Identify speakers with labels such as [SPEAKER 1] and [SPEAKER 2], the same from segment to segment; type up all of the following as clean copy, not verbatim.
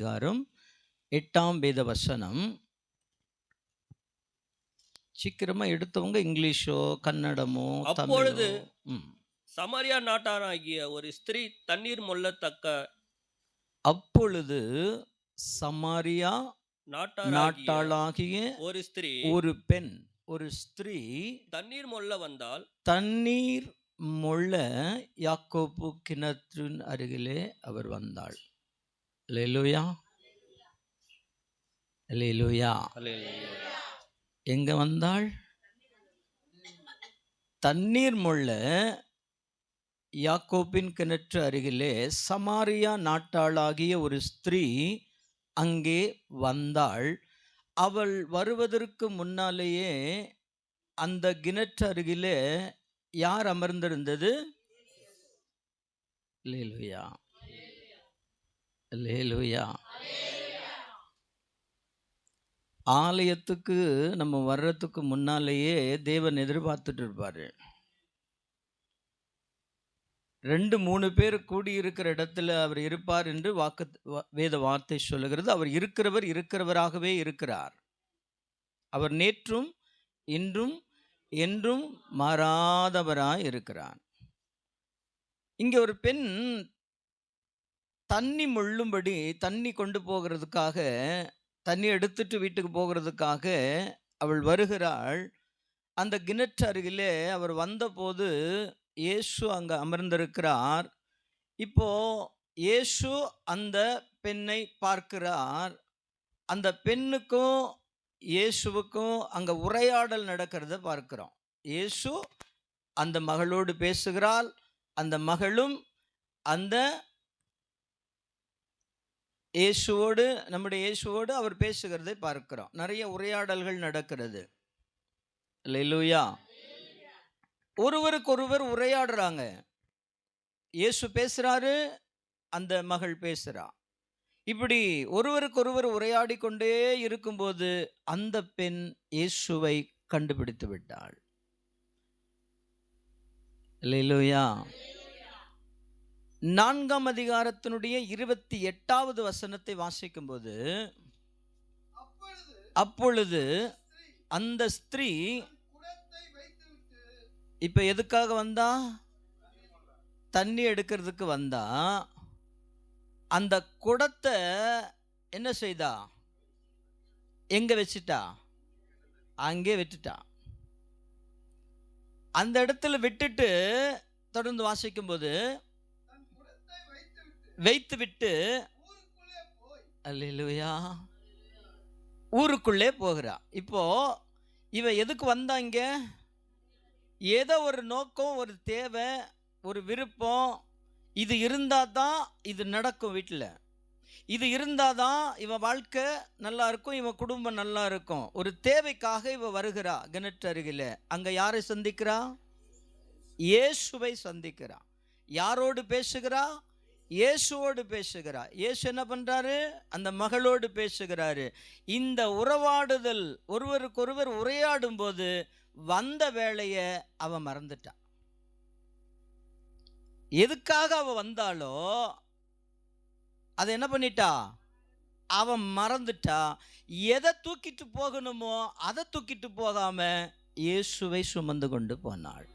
[SPEAKER 1] அதிகாரம் 8ஆம் வேத வசனம். சீக்கிரமா எடுத்தவங்க இங்கிலீஷோ கன்னடமோ
[SPEAKER 2] அப்பொழுது
[SPEAKER 1] தமிழோ.
[SPEAKER 2] சமாரியா நாட்டாராகிய ஒரு ஸ்திரீ தண்ணீர் மொள்ளத்தக்க
[SPEAKER 1] அப்பொழுது சமாரியா
[SPEAKER 2] நாட்டாராகிய
[SPEAKER 1] நாட்டாளாகிய
[SPEAKER 2] ஒரு ஸ்திரீ
[SPEAKER 1] ஒரு பெண், ஒரு ஸ்திரீ
[SPEAKER 2] தண்ணீர் மொள்ள வந்தால்
[SPEAKER 1] தண்ணீர் மொள்ள யாக்கோப்பு கிணற்றின் அருகிலே அவர் வந்தாள். அல்லேலூயா, அல்லேலூயா. எங்க வந்தாள்? தண்ணீர் மொள்ள யாக்கோப்பின் கிணற்று அருகிலே சமாரியா நாட்டாளாகிய ஒரு ஸ்திரீ அங்கே வந்தாள். அவள் வருவதற்கு முன்னாலேயே அந்த கிணற்று அருகிலே யார் அமர்ந்திருந்தது? அல்லேலூயா, அல்லேலூயா. ஆலயத்துக்கு நம்ம வர்றதுக்கு முன்னாலேயே தேவன் எதிர்பார்த்துட்டு இருப்பாரு. 2-3 பேர் கூடியிருக்கிற இடத்துல அவர் இருப்பார் என்று வேத வார்த்தை சொல்லுகிறது. அவர் இருக்கிறவராகவே இருக்கிறார். அவர் நேற்றும் இன்றும் என்றும் மாறாதவராய் இருக்கிறார். இங்கே ஒரு பெண் தண்ணி மொள்ளும்படி தண்ணி கொண்டு போகிறதுக்காக, தண்ணி எடுத்துட்டு வீட்டுக்கு போகிறதுக்காக அவள் வருகிறாள். அந்த கிணற்று அருகிலே அவர் வந்தபோது இயேசு அங்கே அமர்ந்திருக்கிறார். இப்போ இயேசு அந்த பெண்ணை பார்க்கிறார். அந்த பெண்ணுக்கும் இயேசுவுக்கும் அங்கே உரையாடல் நடக்கிறத பார்க்கிறோம். இயேசு அந்த மகளோடு பேசுகிறாள். அந்த மகளும் அந்த இயேசுவோடு, நம்முடைய இயேசுவோடு அவர் பேசுகிறதை பார்க்கிறோம். நிறைய உரையாடல்கள் நடக்கிறது. அல்லேலூயா. ஒருவருக்கொருவர் உரையாடுறாங்க. இயேசு பேசுறாரு, அந்த மகள் பேசுறா. இப்படி ஒருவருக்கொருவர் உரையாடி கொண்டே இருக்கும்போது அந்த பெண் இயேசுவை கண்டுபிடித்து விட்டாள். அல்லேலூயா. 4ஆம் அதிகாரத்தினுடைய 28வது வசனத்தை வாசிக்கும்போது, அப்பொழுது அந்த ஸ்திரீ இப்ப எதுக்காக வந்தா? தண்ணி எடுக்கிறதுக்கு வந்தா. அந்த குடத்தை என்ன செய்தா? எங்க வச்சுட்டா? அங்கே விட்டுட்டா. அந்த இடத்துல விட்டுட்டு தொடர்ந்து வாசிக்கும்போது, வைத்துவிட்டு அல்லேலூயா ஊருக்குள்ளே போகிறா. இப்போ இவ எதுக்கு வந்தா? இங்க ஏதோ ஒரு நோக்கம், ஒரு தேவை, ஒரு விருப்பம். இது இருந்தால் தான் இது நடக்கும். வீட்டில் இது இருந்தால் தான் இவன் வாழ்க்கை நல்லா இருக்கும், இவன் குடும்பம் நல்லா இருக்கும். ஒரு தேவைக்காக இவ வருகிறா கிணற்று அருகில். அங்கே யாரை சந்திக்கிறா? இயேசுவை சந்திக்கிறா. யாரோடு பேசுகிறா? இயேசுவோடு பேசுகிறா. இயேசு என்ன பண்ணுறாரு? அந்த மகளோடு பேசுகிறாரு. இந்த உறவாடுதல், ஒருவருக்கொருவர் உரையாடும் போது வந்த வேளையை அவன் மறந்துட்டான். எதுக்காக அவ வந்தாலோ அதை என்ன பண்ணிட்டா? அவன் மறந்துட்டா. எதை தூக்கிட்டு போகணுமோ அதை தூக்கிட்டு போகாம இயேசுவை சுமந்து கொண்டு போனாள்.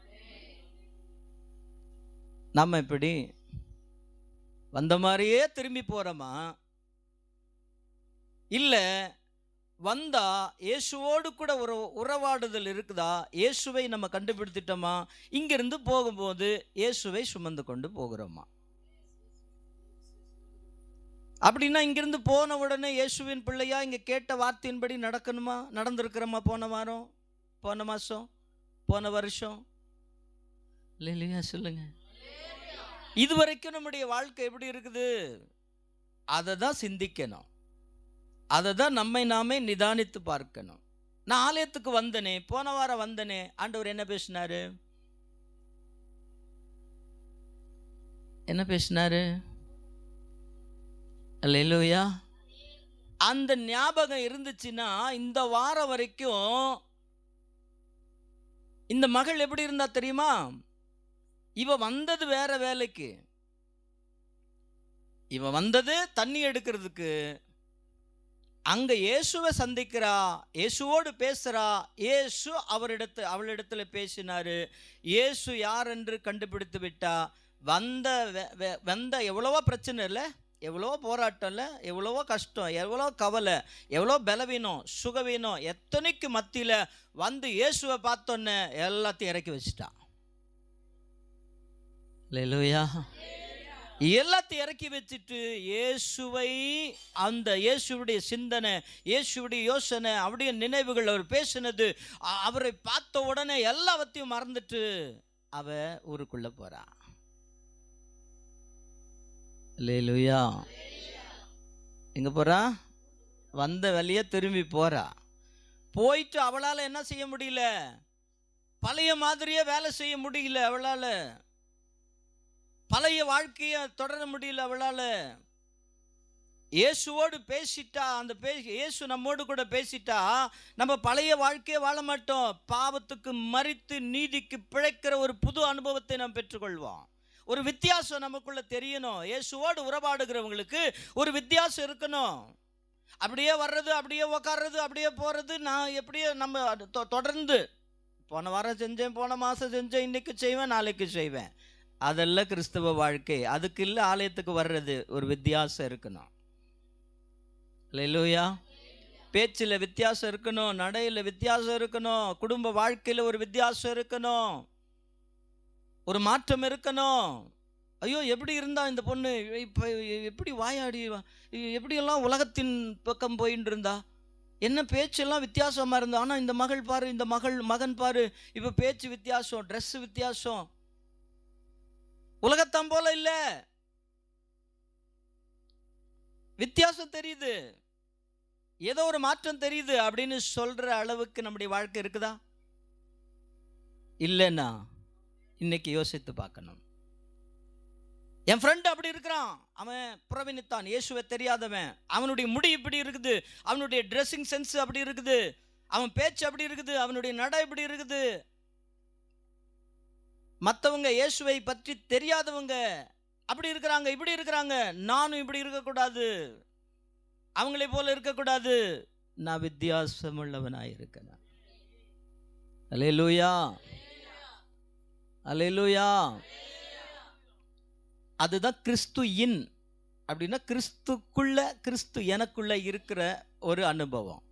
[SPEAKER 1] நம்ம இப்படி வந்த மாதிரியே திரும்பி போறோமா? இல்லை வந்தா இயேசுவோடு கூட ஒரு உறவாடுதல் இருக்குதா? இயேசுவை நம்ம கண்டுபிடித்துட்டோமா? இங்கிருந்து போகும்போது இயேசுவை சுமந்து கொண்டு போகிறோமா? அப்படின்னா இங்கிருந்து போன உடனே இயேசுவின் பிள்ளையா இங்க கேட்ட வார்த்தையின்படி நடக்கணுமா? நடந்திருக்கிறோமா? போன வாரம், போன மாசம், போன வருஷம்? இல்லையா? சொல்லுங்க. இதுவரைக்கும் நம்முடைய வாழ்க்கை எப்படி இருக்குது? அதை தான் சிந்திக்கணும். அதை தான் நம்மை நாமே நிதானித்து பார்க்கணும். நான் ஆலயத்துக்கு வந்தனே, போன வாரம் வந்தனே, ஆண்டவர் என்ன பேசினாரு? என்ன பேசினாரு? அல்லேலூயா. அந்த ஞாபகம் இருந்துச்சுன்னா இந்த வாரம் வரைக்கும் இந்த மகள் எப்படி இருந்தா தெரியுமா? இவ வந்தது வேற வேலைக்கு, இவன் வந்தது தண்ணி எடுக்கிறதுக்கு. அங்க இயேசுவை சந்திக்கிறா, இயேசுவோடு பேசுறா. இயேசு அவளிடத்துல பேசினாரு. இயேசு யார் என்று கண்டுபிடித்து விட்டா. வந்த எவ்வளவோ பிரச்சனை இல்லை, எவ்வளோ போராட்டம் இல்லை, எவ்வளவோ கஷ்டம், எவ்வளோ கவலை, எவ்வளோ பலவீனம், சுகவீனம், எத்தனைக்கு மத்தியில் வந்து இயேசுவை பார்த்தோன்னே எல்லாத்தையும் இறக்கி வச்சுட்டா. அல்லேலூயா. எல்லாத்தையும் இறக்கி வச்சுட்டு இயேசுவை, அந்த இயேசுடைய சிந்தனை, இயேசுடைய யோசனை, அவருடைய நினைவுகள், அவர் பேசினது, அவரை பார்த்த உடனே எல்லாவற்றையும் மறந்துட்டு அவ ஊருக்குள்ள போறா. அல்லேலூயா. எங்க போறா? வந்த வழியே திரும்பி போறா. போயிட்டு அவளால் என்ன செய்ய முடியல? பழைய மாதிரியே வேலை செய்ய முடியல. அவளால் பழைய வாழ்க்கையை தொடர முடியல. அவளால் இயேசுவோடு பேசிட்டா. இயேசு நம்மோடு கூட பேசிட்டா நம்ம பழைய வாழ்க்கையை வாழ மாட்டோம். பாவத்துக்கு மரித்து நீதிக்கு பிழைக்கிற ஒரு புது அனுபவத்தை நாம் பெற்றுக்கொள்வோம். ஒரு வித்தியாசம் நமக்குள்ள தெரியணும். இயேசுவோடு உறவாடுகிறவங்களுக்கு ஒரு வித்தியாசம் இருக்கணும். அப்படியே வர்றது, அப்படியே உக்காடுறது, அப்படியே போகிறது, நான் எப்படியே நம்ம தொடர்ந்து போன வாரம் செஞ்சேன், போன மாதம் செஞ்சேன், இன்னைக்கு செய்வேன், நாளைக்கு செய்வேன், அதெல்லாம் கிறிஸ்தவ வாழ்க்கை. அதுக்கு இல்லை ஆலயத்துக்கு வர்றது. ஒரு வித்தியாசம் இருக்கணும். அல்லேலூயா. பேச்சில் வித்தியாசம் இருக்கணும், நடையில் வித்தியாசம் இருக்கணும், குடும்ப வாழ்க்கையில் ஒரு வித்தியாசம் இருக்கணும், ஒரு மாற்றம் இருக்கணும். ஐயோ எப்படி இருந்தா இந்த பொண்ணு, இப்போ எப்படி வாயாடி, எப்படியெல்லாம் உலகத்தின் பக்கம் போயின்னு இருந்தா, என்ன பேச்செல்லாம் வித்தியாசமாக இருந்தா. ஆனால் இந்த மகள் பாரு, இந்த மகன் பாரு, இப்போ பேச்சு வித்தியாசம், ட்ரெஸ் வித்தியாசம், உலகத்தான் போல இல்லை, வித்தியாசம் தெரியுது, ஏதோ ஒரு மாற்றம் தெரியுது அப்படின்னு சொல்ற அளவுக்கு நம்முடைய வாழ்க்கை இருக்குதா? இல்லைன்னா இன்னைக்கு யோசித்து பார்க்கணும். என் ஃப்ரெண்டு அப்படி இருக்கிறான், அவன் புறவினித்தான், இயேசுவை தெரியாதவன், அவனுடைய முடி இப்படி இருக்குது, அவனுடைய ட்ரெஸ்ஸிங் சென்ஸ் அப்படி இருக்குது, அவன் பேச்சு அப்படி இருக்குது, அவனுடைய நடை இப்படி இருக்குது. மற்றவங்க இயேசுவை பற்றி தெரியாதவங்க அப்படி இருக்கிறாங்க, இப்படி இருக்கிறாங்க. நானும் இப்படி இருக்கக்கூடாது, அவங்களை போல இருக்கக்கூடாது, நான் வித்தியாசம் உள்ளவனாக இருக்கிறேன். அல்லேலூயா, அல்லேலூயா. அதுதான் கிறிஸ்து இன் அப்படின்னா, கிறிஸ்துக்குள்ள, கிறிஸ்து எனக்குள்ள இருக்கிற ஒரு அனுபவம்.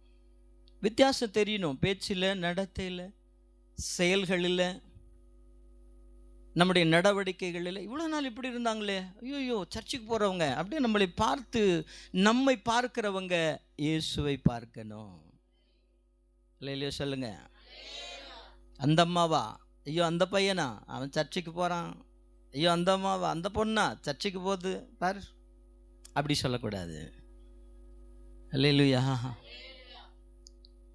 [SPEAKER 1] வித்தியாசம் தெரியணும். பேச்சில், நடத்தையில், செயல்களில், நம்முடைய நடவடிக்கைகளில். இவ்வளோ நாள் இப்படி இருந்தாங்களே, ஐயோ சர்ச்சுக்கு போகிறவங்க அப்படியே நம்மளை பார்த்து, நம்மை பார்க்கிறவங்க இயேசுவை பார்க்கணும். இல்லையா சொல்லுங்க. அந்த அம்மாவா, ஐயோ அந்த பையனா அவன் சர்ச்சுக்கு போகிறான், ஐயோ அந்த அம்மாவா, அந்த பொண்ணா சர்ச்சுக்கு போகுது பாரு, அப்படி சொல்லக்கூடாது. அல்லேலூயா.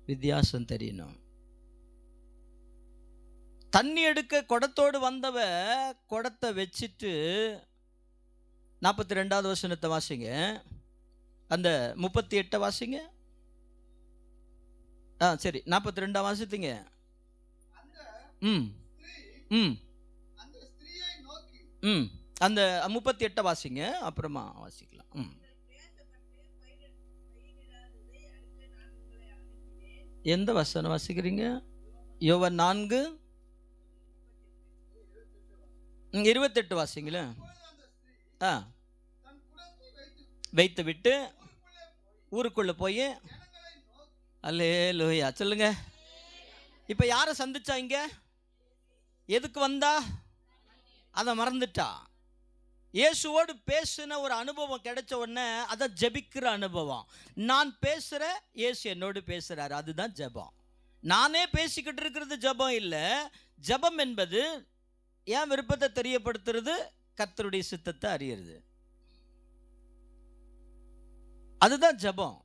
[SPEAKER 1] வித்தியாசம் தெரியணும். தண்ணி எடுக்க குடத்தோடு வந்தவ குடத்தை வச்சுட்டு 42வது வசனத்தை வாசிங்க, அந்த 38 வாசிங்க. சரி 42 வாசித்தீங்க. ம் ம் ம் அந்த 38 வாசிங்க, அப்புறமா வாசிக்கலாம். எந்த வசனம் வாசிக்கிறீங்க? யோவான் 4:28 வாசிங்களே. வைத்து விட்டு ஊருக்குள்ள போய், அல்லேலூயா சொல்லுங்க. இப்ப யாரை சந்திச்சா? இங்க எதுக்கு வந்தா? அதை மறந்துட்டா. இயேசுவோடு பேசின ஒரு அனுபவம் கிடைச்ச உடனே அதை ஜெபிக்கிற அனுபவம். நான் பேசுற, இயேசு என்னோடு பேசுறாரு, அதுதான் ஜெபம். நானே பேசிக்கிட்டு இருக்கிறது ஜெபம் இல்லை. ஜெபம் என்பது என் விருப்பத்தை தெரியப்படுத்துறது, கர்த்தருடைய சித்தத்தை அறியறது, அதுதான் ஜெபம்.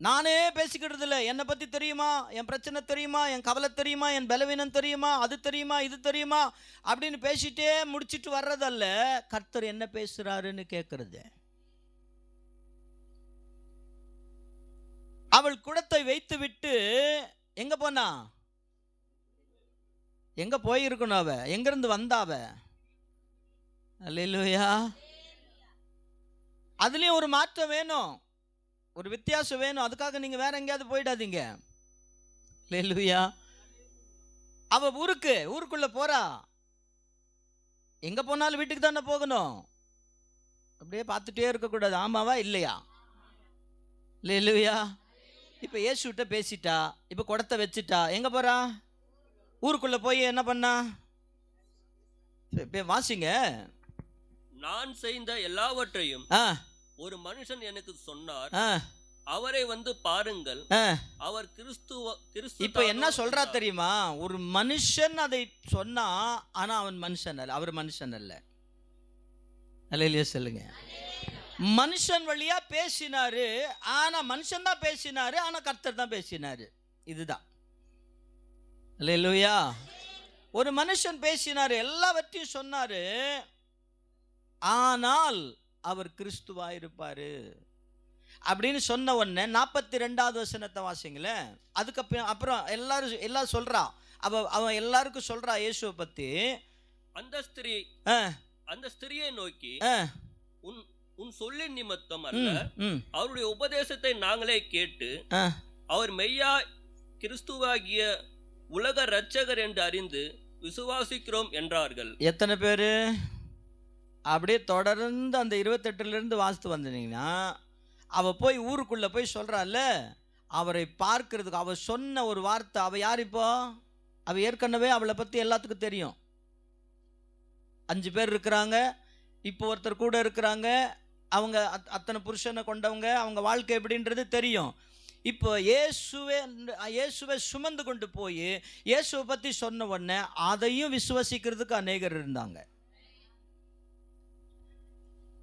[SPEAKER 1] நானே பேசிக்கிறது இல்லை. என்னை பற்றி தெரியுமா, என் பிரச்சனை தெரியுமா, என் கவலை தெரியுமா, என் பலவீனம் தெரியுமா, அது தெரியுமா, இது தெரியுமா அப்படின்னு பேசிட்டே முடிச்சுட்டு வர்றதல்ல. கர்த்தர் என்ன பேசுறாருன்னு கேட்கறது. அவள் குடத்தை வைத்து விட்டு எங்க போனா? எங்க போயிருக்கணும்? அவ எங்கிருந்து வந்தாவ? அல்லேலூயா. அதுலேயும் ஒரு மாற்றம் வேணும், ஒரு வித்தியாசம் வேணும். அதுக்காக நீங்கள் வேற எங்கேயாவது போயிடாதீங்க. அல்லேலூயா. அவ ஊருக்குள்ளே போறா, எங்கே போனாலும் வீட்டுக்கு தானே போகணும். அப்படியே பார்த்துட்டே இருக்கக்கூடாது. ஆமாவா இல்லையா? அல்லேலூயா. இப்போ இயேசுகிட்ட பேசிட்டா, இப்போ குடத்தை வச்சுட்டா, எங்கே போகிறா? ஊருக்குள்ளே போய் என்ன பண்ணா? வாசிங்க.
[SPEAKER 2] நான் செய்த எல்லாவற்றையும்
[SPEAKER 1] ஆ
[SPEAKER 2] ஒரு மனுஷன் எனக்கு சொன்னார்,
[SPEAKER 1] ஆ
[SPEAKER 2] அவரை வந்து பாருங்கள்,
[SPEAKER 1] ஆ
[SPEAKER 2] அவர் கிறிஸ்து
[SPEAKER 1] இப்போ என்ன
[SPEAKER 2] தானோ
[SPEAKER 1] சொல்றா
[SPEAKER 2] என்றார்.
[SPEAKER 1] தெரியுமா? ஒரு மனுஷன் அதை சொன்னா, ஆனா அவன் மனுஷன் அல்ல, அவர் மனுஷன் அல்ல. அல்லேலூயா சொல்லுங்க. மனுஷன் வழியா பேசினாரு, ஆனா மனுஷன் தான் பேசினாரு, ஆனா கர்த்தர் தான் பேசினாரு. இதுதான். அல்லேலூயா. ஒரு மனுஷன் பேசினாரு, எல்லாவற்றையும் சொன்னாரு, ஆனால் அவர் கிறிஸ்துவா இருப்பாரு அப்படின்னு சொன்ன உடனே 42வது வசனத்தை வாசிங்களேன். அப்புறம் எல்லாரும் சொல்றா, அவன் எல்லாருக்கும் சொல்றா இயேசுவை பத்தி.
[SPEAKER 2] அந்த ஸ்திரியை நோக்கி,
[SPEAKER 1] ஆ,
[SPEAKER 2] உன் உன் சொல்லின் நிமித்தம் அல்ல,
[SPEAKER 1] ம்,
[SPEAKER 2] அவருடைய உபதேசத்தை நாங்களே கேட்டு
[SPEAKER 1] ஆ,
[SPEAKER 2] அவர் மெய்யா கிறிஸ்துவாகிய உலக இரட்சகர் என்று அறிந்து விசுவாசிக்கிறோம் என்றார்கள்.
[SPEAKER 1] எத்தனை பேரு? அப்படியே தொடர்ந்து அந்த 28லிருந்து வாசித்து வந்தீங்கன்னா, அவ போய் ஊருக்குள்ள போய் சொல்றாள், அவரை பார்க்கிறதுக்கு அவ சொன்ன ஒரு வார்த்தை. அவ யார்? இப்போ அவ ஏற்கனவே அவளை பத்தி எல்லாத்துக்கும் தெரியும். 5 பேர் இருக்கிறாங்க, இப்போ ஒருத்தர் கூட இருக்கிறாங்க, அவங்க அத்தனை புருஷனை கொண்டவங்க, அவங்க வாழ்க்கை எப்படின்றது தெரியும். இப்போ இயேசுவை சுமந்து கொண்டு போய் இயேசுவை பற்றி சொன்ன உடனே அதையும் விசுவசிக்கிறதுக்கு அநேகர் இருந்தாங்க.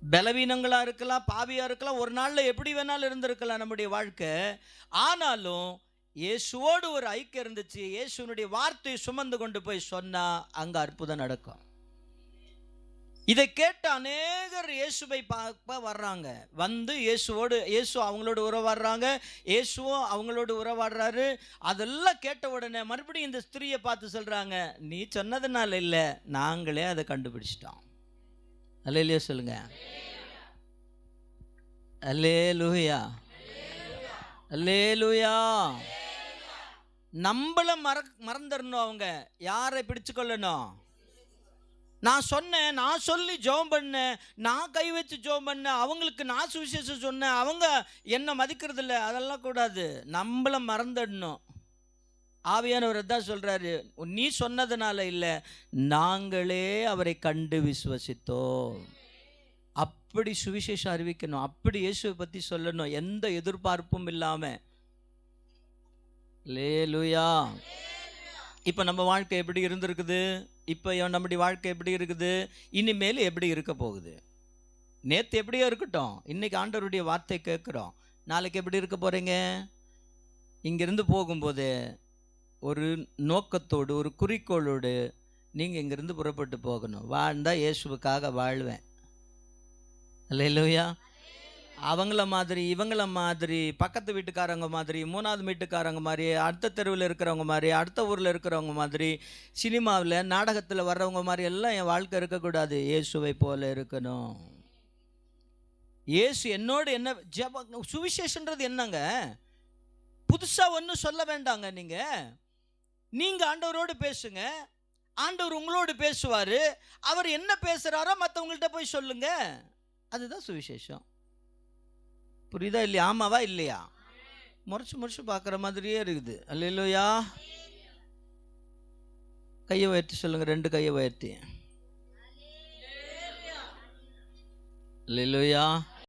[SPEAKER 1] பலவீனங்களாக இருக்கலாம், பாவியாக இருக்கலாம், ஒரு நாளில் எப்படி வேணாலும் இருந்திருக்கலாம் நம்முடைய வாழ்க்கை. ஆனாலும் இயேசுவோடு ஒரு ஐக்கியம் இருந்துச்சு. இயேசுனுடைய வார்த்தையை சுமந்து கொண்டு போய் சொன்னால் அங்கே அற்புதம் நடக்கும். இதை கேட்ட அநேகர் இயேசுவை பார்க்க வர்றாங்க. வந்து இயேசு அவங்களோட உறவாடுறாங்க, இயேசுவும் அவங்களோட உறவாடுறாரு. அதெல்லாம் கேட்ட உடனே மறுபடியும் இந்த ஸ்திரியை பார்த்து சொல்கிறாங்க, நீ சொன்னதுனால இல்லை, நாங்களே அதை கண்டுபிடிச்சிட்டோம். அல்லேலூயா சொல்லுங்க. அல்லேலூயா, அல்லேலூயா. நம்மள மறந்துடணும். அவங்க யாரை பிடிச்சு கொள்ளணும்? நான் சொன்னேன், நான் சொல்லி ஜெபம் பண்ணேன், நான் கை வச்சு ஜெபம் பண்ணேன், அவங்களுக்கு நான் சுவிசேஷம் சொன்னேன், அவங்க என்னை மதிக்கிறது இல்லை, அதெல்லாம் கூடாது. நம்மள மறந்துடணும். ஆவியானவர் தான் சொல்கிறாரு, நீ சொன்னதுனால இல்லை, நாங்களே அவரை கண்டு விசுவசித்தோம். அப்படி சுவிசேஷம் அறிவிக்கணும், அப்படி இயேசுவை பற்றி சொல்லணும், எந்த எதிர்பார்ப்பும் இல்லாமல். அல்லேலூயா. இப்போ நம்ம வாழ்க்கை எப்படி இருந்திருக்குது? இப்போ நம்முடைய வாழ்க்கை எப்படி இருக்குது? இனிமேல் எப்படி இருக்க போகுது? நேற்று எப்படியோ இருக்கட்டும், இன்றைக்கி ஆண்டவருடைய வார்த்தை கேட்குறோம். நாளைக்கு எப்படி இருக்க போகிறீங்க? இங்கேருந்து போகும்போது ஒரு நோக்கத்தோடு, ஒரு குறிக்கோளோடு நீங்கள் இங்கேருந்து புறப்பட்டு போகணும். வாழ்ந்தால் இயேசுவுக்காக வாழ்வேன். அல்லேலூயா. அவங்கள மாதிரி, இவங்கள மாதிரி, பக்கத்து வீட்டுக்காரங்க மாதிரி, 3வது வீட்டுக்காரங்க மாதிரி, அடுத்த தெருவில் இருக்கிறவங்க மாதிரி, அடுத்த ஊரில் இருக்கிறவங்க மாதிரி, சினிமாவில் நாடகத்தில் வர்றவங்க மாதிரி எல்லாம் என் வாழ்க்கை இருக்கக்கூடாது. இயேசுவை போல இருக்கணும். இயேசு என்னோடு என்ன சுவிசேஷன்றது என்னங்க? புதுசாக ஒன்றும் சொல்ல வேண்டாங்க. நீங்கள் ஆண்டவரோடு பேசுங்க, ஆண்டவர் உங்களோடு பேசுவார். அவர் என்ன பேசுகிறாரோ மற்றவங்கள்ட்ட போய் சொல்லுங்க. அதுதான் சுவிசேஷம். புரியுதா இல்லையா? ஆமாவா இல்லையா? முறைச்சு பார்க்குற மாதிரியே இருக்குது. அல்லேலூயா. கையை உயர்த்தி சொல்லுங்க, 2 கையை உயர்த்தி. அல்லேலூயா.